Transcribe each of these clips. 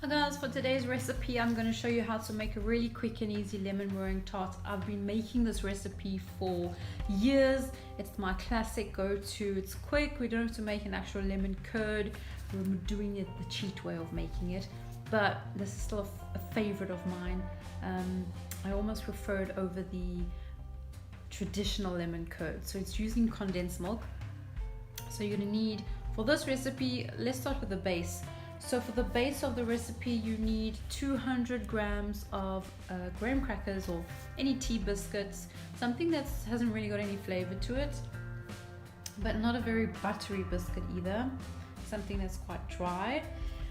Hi guys, for today's recipe I'm going to show you how to make a really quick and easy lemon meringue tart. I've been making this recipe for years. It's my classic go-to. It's quick, we don't have to make an actual lemon curd. We're doing it the cheat way of making it, but this is still a favorite of mine. I almost prefer it over the traditional lemon curd. So it's using condensed milk. So you're going to need, for this recipe, let's start with the base. So for the base of the recipe, you need 200 grams of graham crackers or any tea biscuits, something that hasn't really got any flavor to it, but not a very buttery biscuit either, something that's quite dry.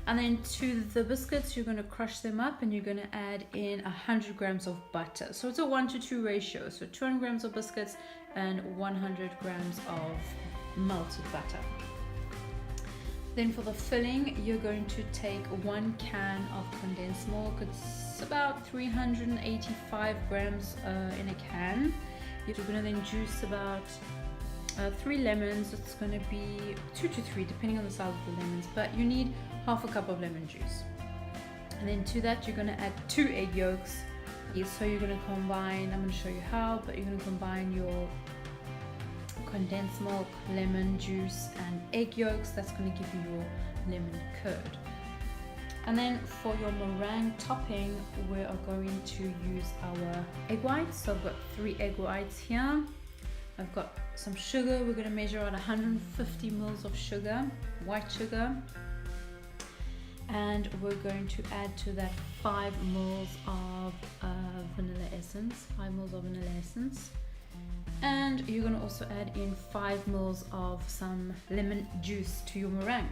And then to the biscuits, you're going to crush them up and you're going to add in 100 grams of butter. So it's a 1:2 ratio. So 200 grams of biscuits and 100 grams of melted butter. Then for the filling, you're going to take 1 can of condensed milk. It's about 385 grams in a can. You're going to then juice about 3 lemons. It's going to be 2 to 3 depending on the size of the lemons, but you need half a cup of lemon juice. And then to that you're going to add 2 egg yolks. So you're going to combine, I'm going to show you how, but you're going to combine your condensed milk, lemon juice and egg yolks. That's going to give you your lemon curd. And then for your meringue topping, we are going to use our egg whites. So I've got 3 egg whites here. I've got some sugar. We're going to measure out 150 mils of sugar, white sugar, and we're going to add to that 5 mils of vanilla essence, 5 mils of vanilla essence. And you're going to also add in 5 mils of some lemon juice to your meringue.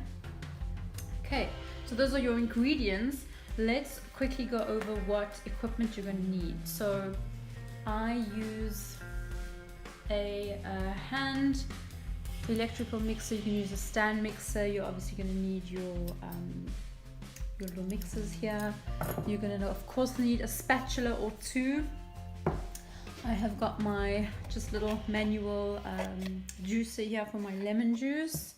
Okay, so those are your ingredients. Let's quickly go over what equipment you're going to need. So I use a hand electrical mixer. You can use a stand mixer. You're obviously going to need your little mixers here. You're going to of course need a spatula or 2. I have got my just little manual juicer here for my lemon juice.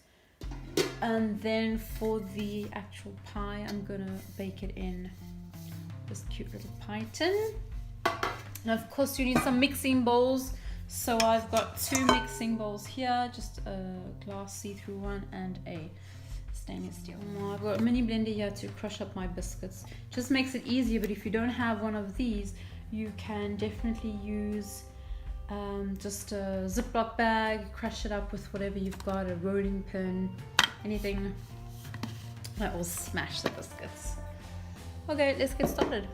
And then for the actual pie, I'm gonna bake it in this cute little pie tin. And of course you need some mixing bowls. So I've got 2 mixing bowls here, just a glass see-through one and a stainless steel. I've got a mini blender here to crush up my biscuits. Just makes it easier, but if you don't have one of these, you can definitely use just a Ziploc bag, crush it up with whatever you've got, a rolling pin, anything that will smash the biscuits. Okay, let's get started.